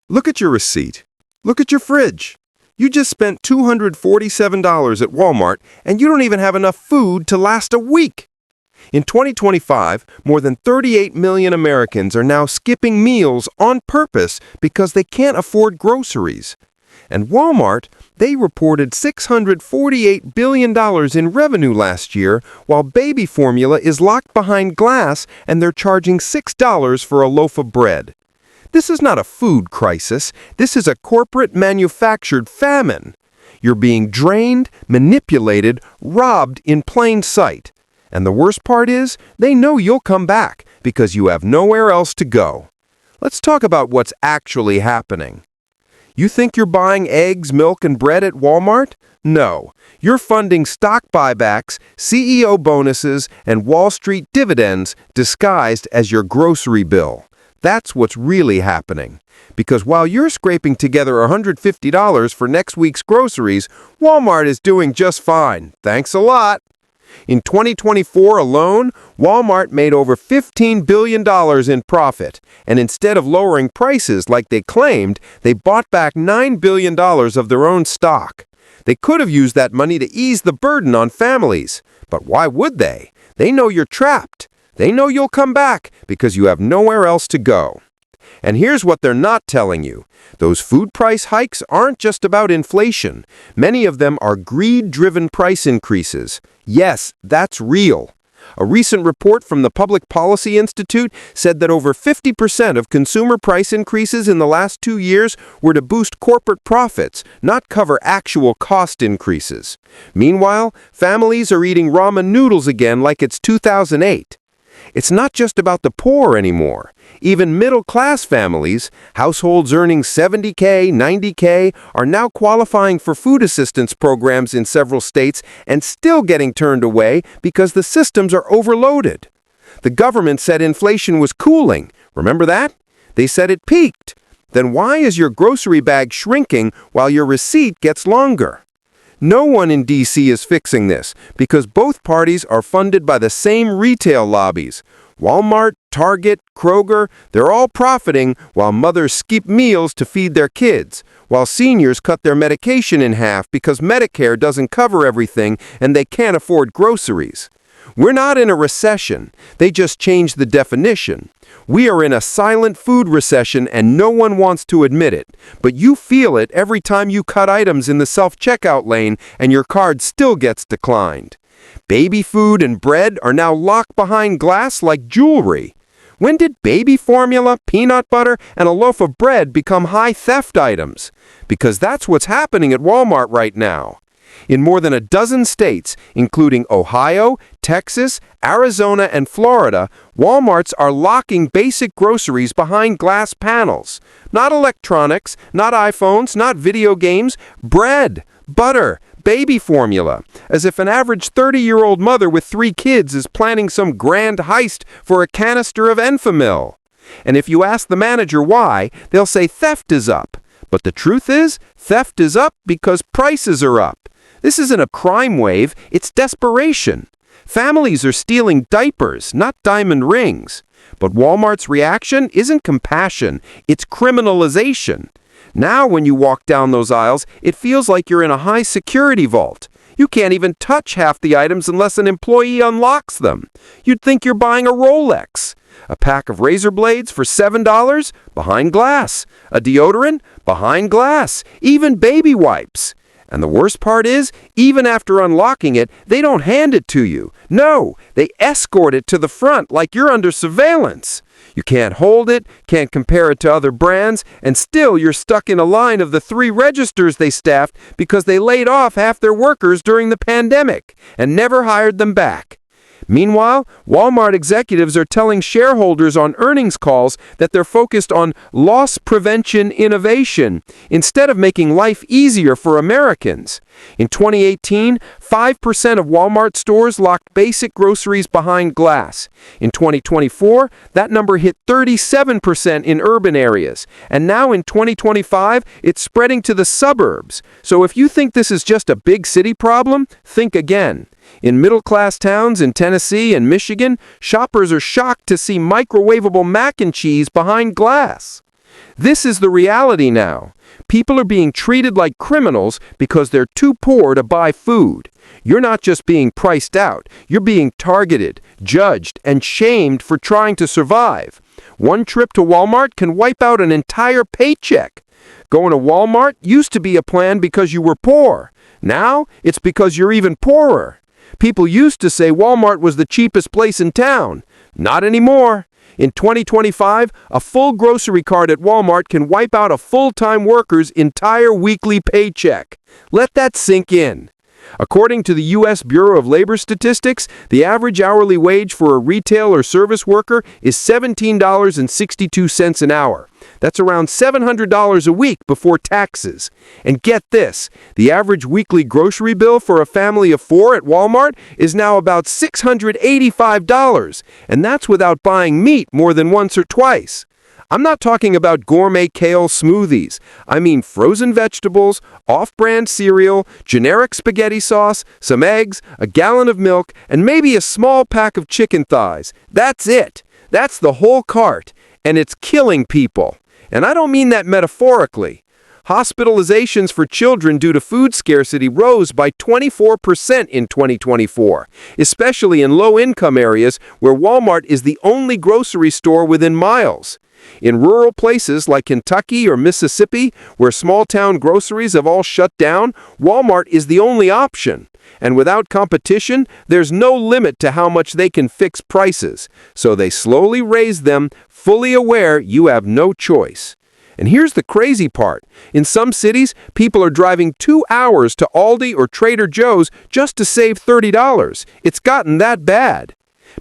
Look at your receipt. Look at your fridge. You just spent $247 at Walmart, and you don't even have enough food to last a week. In 2025, more than 38 million Americans are now skipping meals on purpose because they can't afford groceries. And Walmart, they reported $648 billion in revenue last year, while baby formula is locked behind glass and they're charging $6 for a loaf of bread. This is not a food crisis. This is a corporate manufactured famine. You're being drained, manipulated, robbed in plain sight. And the worst part is, they know you'll come back because you have nowhere else to go. Let's talk about what's actually happening. You think you're buying eggs, milk, and bread at Walmart? No. You're funding stock buybacks, CEO bonuses, and Wall Street dividends disguised as your grocery bill. That's what's really happening. Because while you're scraping together $150 for next week's groceries, Walmart is doing just fine. Thanks a lot. In 2024 alone, Walmart made over $15 billion in profit, and instead of lowering prices like they claimed, they bought back $9 billion of their own stock. They could have used that money to ease the burden on families. But why would they? They know you're trapped. They know you'll come back because you have nowhere else to go. And here's what they're not telling you. Those food price hikes aren't just about inflation. Many of them are greed-driven price increases. Yes, that's real. A recent report from the Public Policy Institute said that over 50% of consumer price increases in the last 2 years were to boost corporate profits, not cover actual cost increases. Meanwhile, families are eating ramen noodles again like it's 2008. It's not just about the poor anymore. Even middle-class families, households earning $70K, $90K, are now qualifying for food assistance programs in several states and still getting turned away because the systems are overloaded. The government said inflation was cooling. Remember that? They said it peaked. Then why is your grocery bag shrinking while your receipt gets longer? No one in D.C. is fixing this because both parties are funded by the same retail lobbies. Walmart, Target, Kroger, they're all profiting while mothers skip meals to feed their kids, while seniors cut their medication in half because Medicare doesn't cover everything and they can't afford groceries. We're not in a recession. They just changed the definition. We are in a silent food recession and no one wants to admit it. But you feel it every time you cut items in the self-checkout lane and your card still gets declined. Baby food and bread are now locked behind glass like jewelry. When did baby formula, peanut butter, and a loaf of bread become high theft items? Because that's what's happening at Walmart right now. In more than a dozen states, including Ohio, Texas, Arizona, and Florida, Walmarts are locking basic groceries behind glass panels. Not electronics, not iPhones, not video games, bread, butter, baby formula, as if an average 30-year-old mother with 3 kids is planning some grand heist for a canister of Enfamil. And if you ask the manager why, they'll say theft is up. But the truth is, theft is up because prices are up. This isn't a crime wave, it's desperation. Families are stealing diapers, not diamond rings. But Walmart's reaction isn't compassion, it's criminalization. Now when you walk down those aisles, it feels like you're in a high-security vault. You can't even touch half the items unless an employee unlocks them. You'd think you're buying a Rolex. A pack of razor blades for $7? Behind glass. A deodorant? Behind glass. Even baby wipes. And the worst part is, even after unlocking it, they don't hand it to you. No, they escort it to the front like you're under surveillance. You can't hold it, can't compare it to other brands, and still you're stuck in a line of the 3 registers they staffed because they laid off half their workers during the pandemic and never hired them back. Meanwhile, Walmart executives are telling shareholders on earnings calls that they're focused on loss prevention innovation instead of making life easier for Americans. In 2018, 5% of Walmart stores locked basic groceries behind glass. In 2024, that number hit 37% in urban areas. And now in 2025, it's spreading to the suburbs. So if you think this is just a big city problem, think again. In middle-class towns in Tennessee and Michigan, shoppers are shocked to see microwavable mac and cheese behind glass. This is the reality now. People are being treated like criminals because they're too poor to buy food. You're not just being priced out, you're being targeted, judged, and shamed for trying to survive. One trip to Walmart can wipe out an entire paycheck. Going to Walmart used to be a plan because you were poor. Now, it's because you're even poorer. People used to say Walmart was the cheapest place in town. Not anymore. In 2025, a full grocery cart at Walmart can wipe out a full-time worker's entire weekly paycheck. Let that sink in. According to the U.S. Bureau of Labor Statistics, the average hourly wage for a retail or service worker is $17.62 an hour. That's around $700 a week before taxes. And get this, the average weekly grocery bill for a family of 4 at Walmart is now about $685, and that's without buying meat more than once or twice. I'm not talking about gourmet kale smoothies. I mean frozen vegetables, off-brand cereal, generic spaghetti sauce, some eggs, a gallon of milk, and maybe a small pack of chicken thighs. That's it. That's the whole cart. And it's killing people. And I don't mean that metaphorically. Hospitalizations for children due to food scarcity rose by 24% in 2024, especially in low-income areas where Walmart is the only grocery store within miles. In rural places like Kentucky or Mississippi, where small-town groceries have all shut down, Walmart is the only option. And without competition, there's no limit to how much they can fix prices. So they slowly raise them, fully aware you have no choice. And here's the crazy part. In some cities, people are driving 2 hours to Aldi or Trader Joe's just to save $30. It's gotten that bad.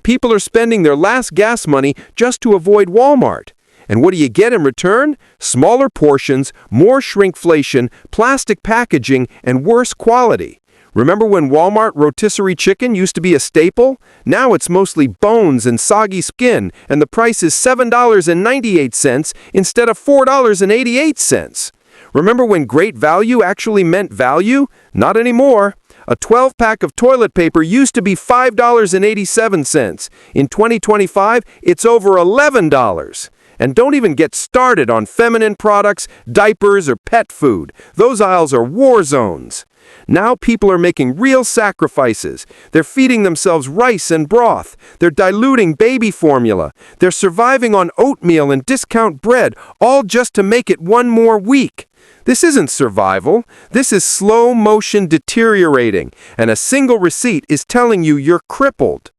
People are spending their last gas money just to avoid Walmart. And what do you get in return? Smaller portions, more shrinkflation, plastic packaging, and worse quality. Remember when Walmart rotisserie chicken used to be a staple? Now it's mostly bones and soggy skin, and the price is $7.98 instead of $4.88. Remember when great value actually meant value? Not anymore. A 12-pack of toilet paper used to be $5.87. In 2025, it's over $11. And don't even get started on feminine products, diapers, or pet food. Those aisles are war zones. Now people are making real sacrifices. They're feeding themselves rice and broth. They're diluting baby formula. They're surviving on oatmeal and discount bread, all just to make it one more week. This isn't survival. This is slow motion deteriorating, and a single receipt is telling you you're crippled.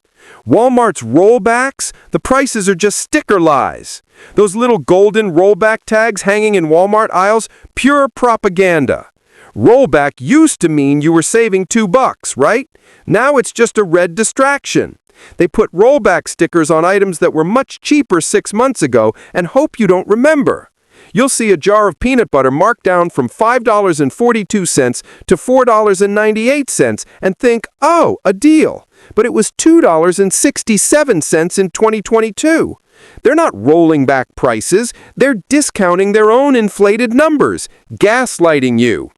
Walmart's rollbacks, the prices are just sticker lies. Those little golden rollback tags hanging in Walmart aisles, pure propaganda. Rollback used to mean you were saving $2, right? Now it's just a red distraction. They put rollback stickers on items that were much cheaper 6 months ago and hope you don't remember. You'll see a jar of peanut butter marked down from $5.42 to $4.98 and think, oh, a deal. But it was $2.67 in 2022. They're not rolling back prices. They're discounting their own inflated numbers, gaslighting you.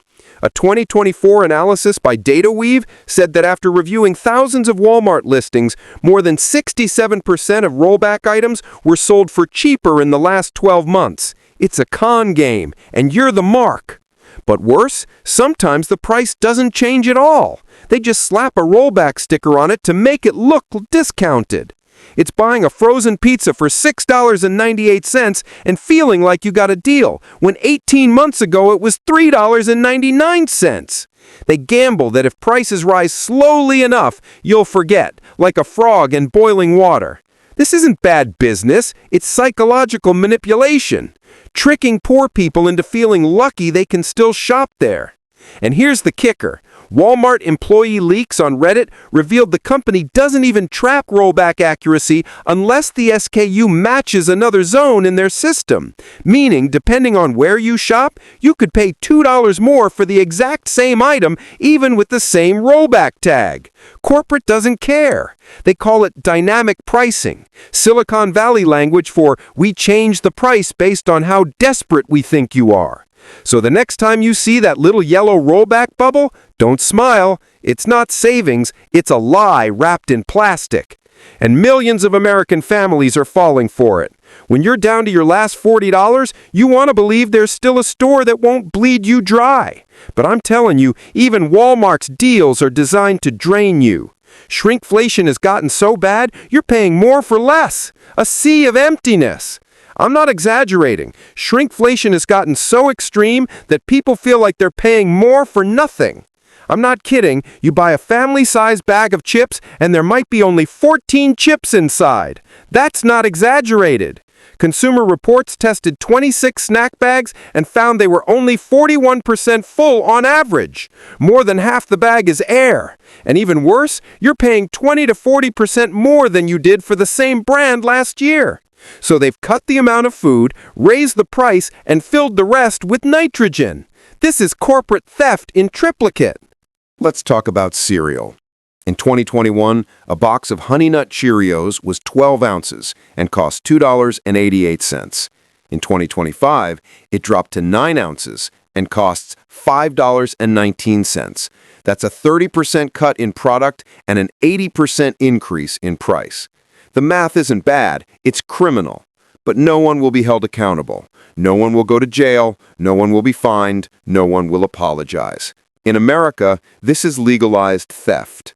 A 2024 analysis by DataWeave said that after reviewing thousands of Walmart listings, more than 67% of rollback items were sold for cheaper in the last 12 months. It's a con game, and you're the mark. But worse, sometimes the price doesn't change at all. They just slap a rollback sticker on it to make it look discounted. It's buying a frozen pizza for $6.98 and feeling like you got a deal, when 18 months ago it was $3.99. They gamble that if prices rise slowly enough, you'll forget, like a frog in boiling water. This isn't bad business, it's psychological manipulation, tricking poor people into feeling lucky they can still shop there. And here's the kicker. Walmart employee leaks on Reddit revealed the company doesn't even track rollback accuracy unless the SKU matches another zone in their system. Meaning, depending on where you shop, you could pay $2 more for the exact same item even with the same rollback tag. Corporate doesn't care. They call it dynamic pricing, Silicon Valley language for we change the price based on how desperate we think you are. So the next time you see that little yellow rollback bubble, don't smile. It's not savings, it's a lie wrapped in plastic. And millions of American families are falling for it. When you're down to your last $40, you want to believe there's still a store that won't bleed you dry. But I'm telling you, even Walmart's deals are designed to drain you. Shrinkflation has gotten so bad, you're paying more for less. A sea of emptiness. I'm not exaggerating. Shrinkflation has gotten so extreme that people feel like they're paying more for nothing. I'm not kidding. You buy a family-sized bag of chips and there might be only 14 chips inside. That's not exaggerated. Consumer Reports tested 26 snack bags and found they were only 41% full on average. More than half the bag is air. And even worse, you're paying 20 to 40% more than you did for the same brand last year. So they've cut the amount of food, raised the price, and filled the rest with nitrogen. This is corporate theft in triplicate. Let's talk about cereal. In 2021, a box of Honey Nut Cheerios was 12 ounces and cost $2.88. In 2025, it dropped to 9 ounces and costs $5.19. That's a 30% cut in product and an 80% increase in price. The math isn't bad, it's criminal. But no one will be held accountable. No one will go to jail, no one will be fined, no one will apologize. In America, this is legalized theft.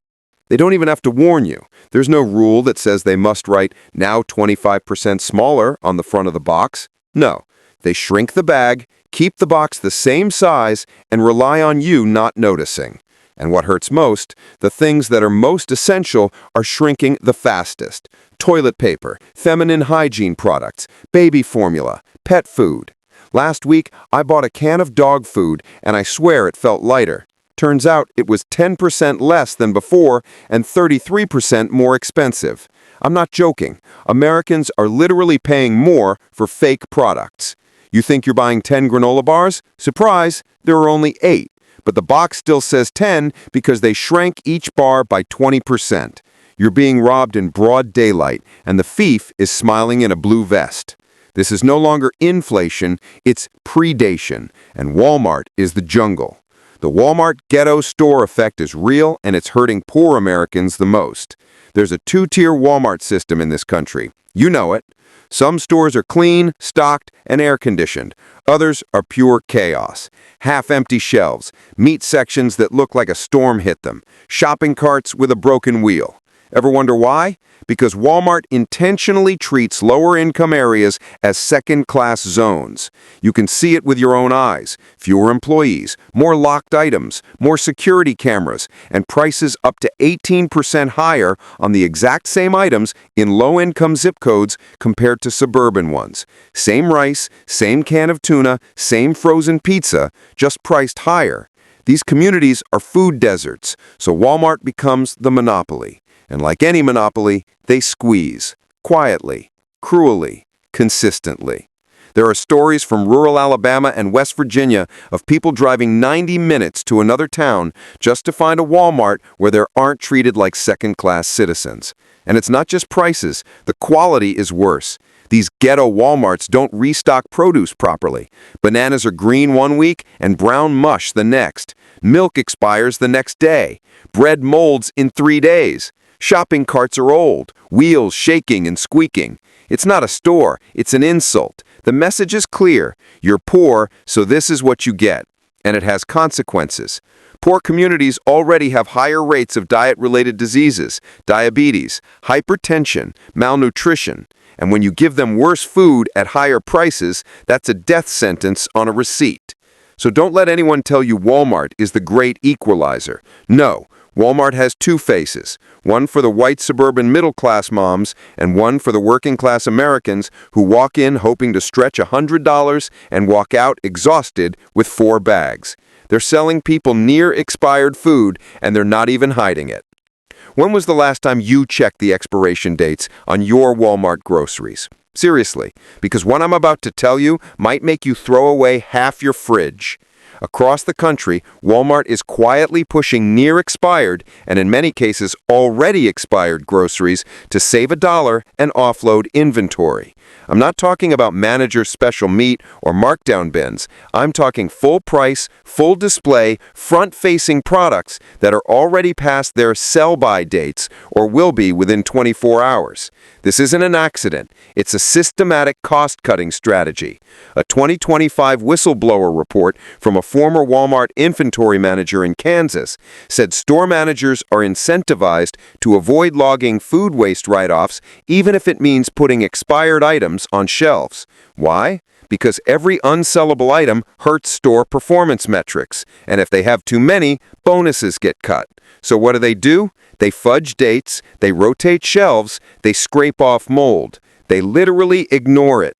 They don't even have to warn you. There's no rule that says they must write "now 25% smaller" on the front of the box. No, they shrink the bag, keep the box the same size, and rely on you not noticing. And what hurts most, the things that are most essential are shrinking the fastest. Toilet paper, feminine hygiene products, baby formula, pet food. Last week, I bought a can of dog food, and I swear it felt lighter. Turns out it was 10% less than before and 33% more expensive. I'm not joking. Americans are literally paying more for fake products. You think you're buying 10 granola bars? Surprise, there are only 8. But the box still says 10 because they shrank each bar by 20%. You're being robbed in broad daylight, and the thief is smiling in a blue vest. This is no longer inflation, it's predation, and Walmart is the jungle. The Walmart ghetto store effect is real, and it's hurting poor Americans the most. There's a two-tier Walmart system in this country. You know it. Some stores are clean, stocked, and air-conditioned. Others are pure chaos. Half-empty shelves, meat sections that look like a storm hit them, shopping carts with a broken wheel. Ever wonder why? Because Walmart intentionally treats lower-income areas as second-class zones. You can see it with your own eyes. Fewer employees, more locked items, more security cameras, and prices up to 18% higher on the exact same items in low-income zip codes compared to suburban ones. Same rice, same can of tuna, same frozen pizza, just priced higher. These communities are food deserts, so Walmart becomes the monopoly. And like any monopoly, they squeeze, quietly, cruelly, consistently. There are stories from rural Alabama and West Virginia of people driving 90 minutes to another town just to find a Walmart where they aren't treated like second-class citizens. And it's not just prices, the quality is worse. These ghetto Walmarts don't restock produce properly. Bananas are green one week and brown mush the next. Milk expires the next day. Bread molds in 3 days. Shopping carts are old, wheels shaking and squeaking. It's not a store, it's an insult. The message is clear. You're poor, so this is what you get. And it has consequences. Poor communities already have higher rates of diet-related diseases, diabetes, hypertension, malnutrition. And when you give them worse food at higher prices, that's a death sentence on a receipt. So don't let anyone tell you Walmart is the great equalizer. No. Walmart has two faces, one for the white suburban middle-class moms and one for the working-class Americans who walk in hoping to stretch $100 and walk out exhausted with 4 bags. They're selling people near-expired food, and they're not even hiding it. When was the last time you checked the expiration dates on your Walmart groceries? Seriously, because what I'm about to tell you might make you throw away half your fridge. Across the country, Walmart is quietly pushing near-expired, and in many cases already expired groceries to save $1 and offload inventory. I'm not talking about manager special meat or markdown bins. I'm talking full price, full display, front-facing products that are already past their sell-by dates or will be within 24 hours. This isn't an accident. It's a systematic cost-cutting strategy. A 2025 whistleblower report from a former Walmart inventory manager in Kansas said store managers are incentivized to avoid logging food waste write-offs even if it means putting expired items on shelves. Why? Because every unsellable item hurts store performance metrics, and if they have too many, bonuses get cut. So what do? They fudge dates, they rotate shelves, they scrape off mold. They literally ignore it.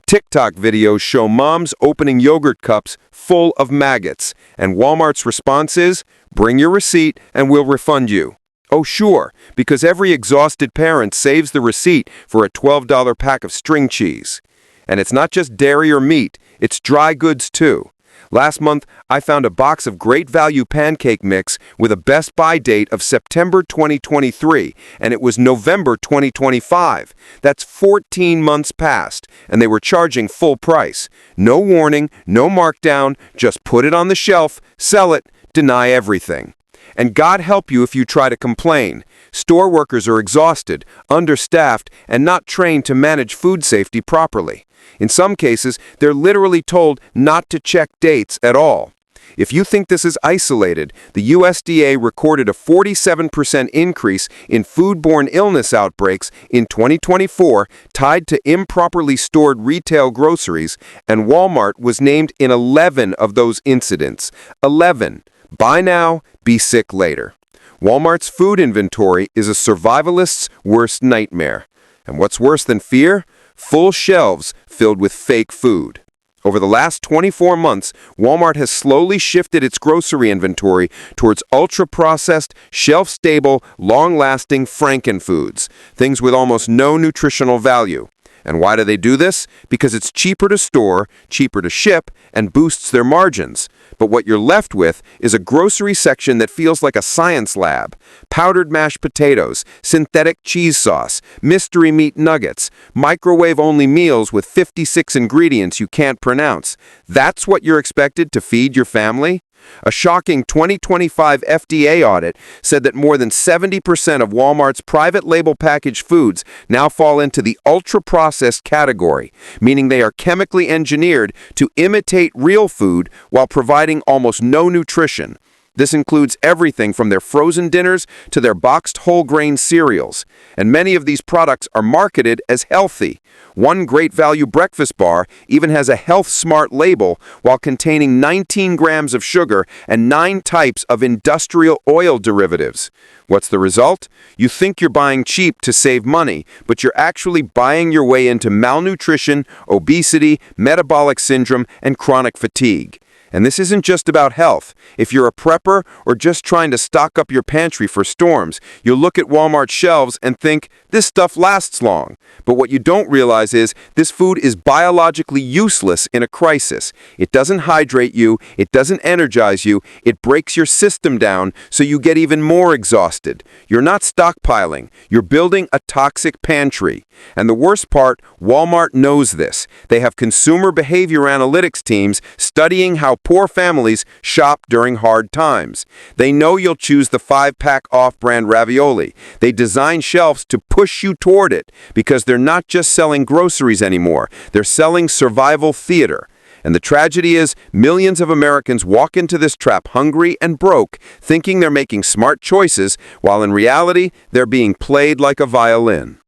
TikTok videos show moms opening yogurt cups full of maggots, and Walmart's response is, "Bring your receipt and we'll refund you." Oh sure, because every exhausted parent saves the receipt for a $12 pack of string cheese. And it's not just dairy or meat, it's dry goods too. Last month, I found a box of great value pancake mix with a best buy date of September 2023, and it was November 2025. That's 14 months past, and they were charging full price. No warning, no markdown, just put it on the shelf, sell it, deny everything. And God help you if you try to complain. Store workers are exhausted, understaffed, and not trained to manage food safety properly. In some cases, they're literally told not to check dates at all. If you think this is isolated, the USDA recorded a 47% increase in foodborne illness outbreaks in 2024 tied to improperly stored retail groceries, and Walmart was named in 11 of those incidents. 11. Buy now, be sick later. Walmart's food inventory is a survivalist's worst nightmare. And what's worse than fear? Full shelves filled with fake food. Over the last 24 months, Walmart has slowly shifted its grocery inventory towards ultra-processed, shelf-stable, long-lasting frankenfoods, things with almost no nutritional value. And why do they do this? Because it's cheaper to store, cheaper to ship, and boosts their margins. But what you're left with is a grocery section that feels like a science lab. Powdered mashed potatoes, synthetic cheese sauce, mystery meat nuggets, microwave-only meals with 56 ingredients you can't pronounce. That's what you're expected to feed your family? A shocking 2025 FDA audit said that more than 70% of Walmart's private label packaged foods now fall into the ultra-processed category, meaning they are chemically engineered to imitate real food while providing almost no nutrition. This includes everything from their frozen dinners to their boxed whole grain cereals, and many of these products are marketed as healthy. One great value breakfast bar even has a Health Smart label while containing 19 grams of sugar and 9 types of industrial oil derivatives. What's the result? You think you're buying cheap to save money, but you're actually buying your way into malnutrition, obesity, metabolic syndrome, and chronic fatigue. And this isn't just about health. If you're a prepper or just trying to stock up your pantry for storms, you'll look at Walmart shelves and think, this stuff lasts long. But what you don't realize is this food is biologically useless in a crisis. It doesn't hydrate you, it doesn't energize you, it breaks your system down so you get even more exhausted. You're not stockpiling, you're building a toxic pantry. And the worst part, Walmart knows this. They have consumer behavior analytics teams studying how poor families shop during hard times. They know you'll choose the 5-pack off-brand ravioli. They design shelves to push you toward it because they're not just selling groceries anymore. They're selling survival theater. And the tragedy is, millions of Americans walk into this trap hungry and broke, thinking they're making smart choices, while in reality, they're being played like a violin.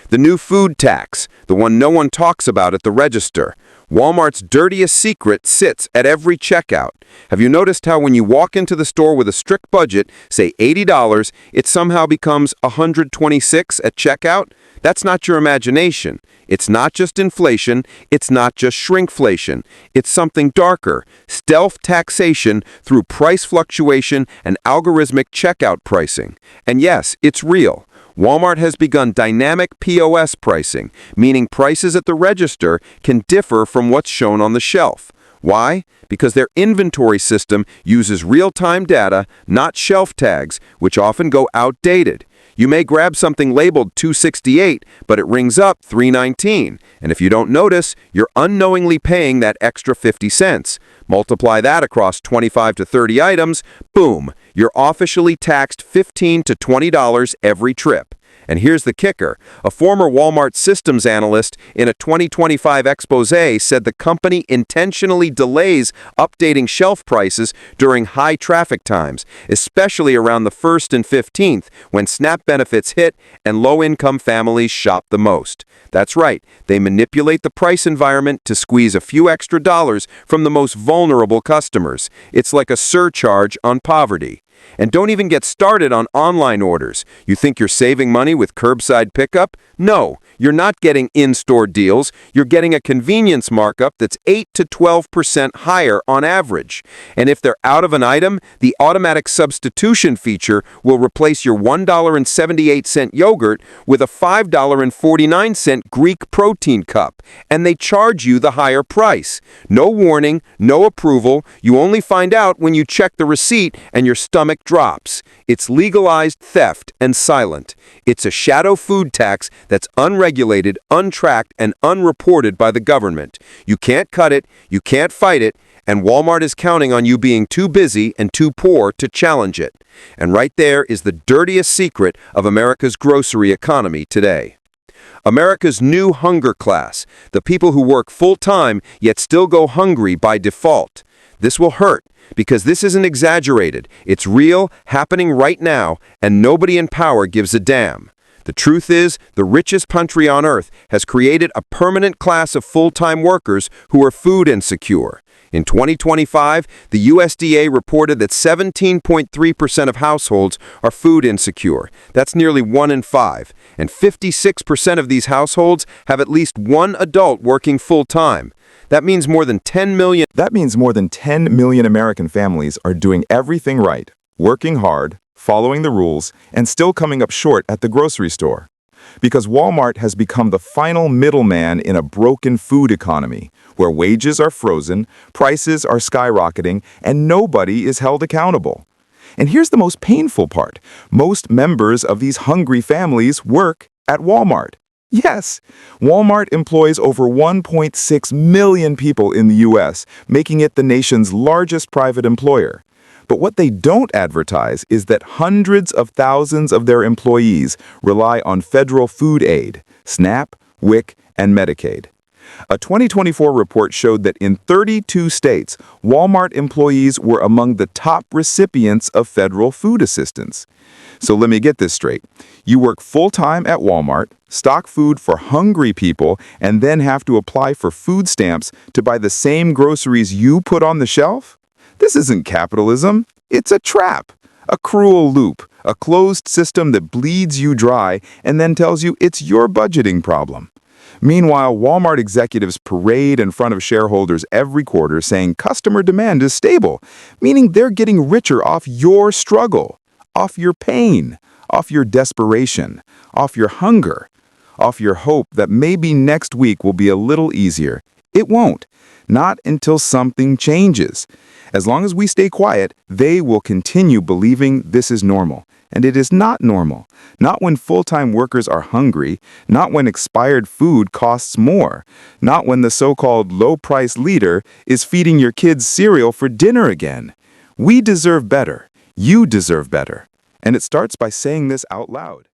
The new food tax, the one no one talks about at the register. Walmart's dirtiest secret sits at every checkout. Have you noticed how when you walk into the store with a strict budget, say $80, it somehow becomes $126 at checkout? That's not your imagination. It's not just inflation. It's not just shrinkflation. It's something darker, stealth taxation through price fluctuation and algorithmic checkout pricing. And yes, it's real. Walmart has begun dynamic POS pricing, meaning prices at the register can differ from what's shown on the shelf. Why? Because their inventory system uses real-time data, not shelf tags, which often go outdated. You may grab something labeled $2.68, but it rings up $3.19. And if you don't notice, you're unknowingly paying that extra 50 cents. Multiply that across 25 to 30 items, boom, you're officially taxed $15 to $20 every trip. And here's the kicker. A former Walmart systems analyst in a 2025 expose said the company intentionally delays updating shelf prices during high traffic times, especially around the 1st and 15th when SNAP benefits hit and low-income families shop the most. That's right, they manipulate the price environment to squeeze a few extra dollars from the most vulnerable customers. It's like a surcharge on poverty. And don't even get started on online orders. You think you're saving money with curbside pickup? No, you're not getting in-store deals. You're getting a convenience markup that's 8 to 12% higher on average. And if they're out of an item, the automatic substitution feature will replace your $1.78 yogurt with a $5.49 Greek protein cup. And they charge you the higher price. No warning, no approval. You only find out when you check the receipt and your stomach drops. It's legalized theft and silent. It's a shadow food tax that's unregulated, untracked, and unreported by the government. You can't cut it, you can't fight it, and Walmart is counting on you being too busy and too poor to challenge it. And right there is the dirtiest secret of America's grocery economy today. America's new hunger class, the people who work full-time yet still go hungry by default. This will hurt, because this isn't exaggerated. It's real, happening right now, and nobody in power gives a damn. The truth is, the richest country on earth has created a permanent class of full-time workers who are food insecure. In 2025, the USDA reported that 17.3% of households are food insecure. That's nearly 1 in 5. And 56% of these households have at least one adult working full-time. That means more than 10 million American families are doing everything right, working hard, following the rules, and still coming up short at the grocery store. Because Walmart has become the final middleman in a broken food economy, where wages are frozen, prices are skyrocketing, and nobody is held accountable. And here's the most painful part. Most members of these hungry families work at Walmart. Yes, Walmart employs over 1.6 million people in the U.S., making it the nation's largest private employer. But what they don't advertise is that hundreds of thousands of their employees rely on federal food aid, SNAP, WIC, and Medicaid. A 2024 report showed that in 32 states, Walmart employees were among the top recipients of federal food assistance. So let me get this straight. You work full-time at Walmart, stock food for hungry people, and then have to apply for food stamps to buy the same groceries you put on the shelf? This isn't capitalism. It's a trap, a cruel loop, a closed system that bleeds you dry and then tells you it's your budgeting problem. Meanwhile, Walmart executives parade in front of shareholders every quarter saying customer demand is stable, meaning they're getting richer off your struggle, off your pain, off your desperation, off your hunger, off your hope that maybe next week will be a little easier. It won't. Not until something changes. As long as we stay quiet, they will continue believing this is normal. And it is not normal. Not when full-time workers are hungry, not when expired food costs more, not when the so-called low-price leader is feeding your kids cereal for dinner again. We deserve better. You deserve better. And it starts by saying this out loud.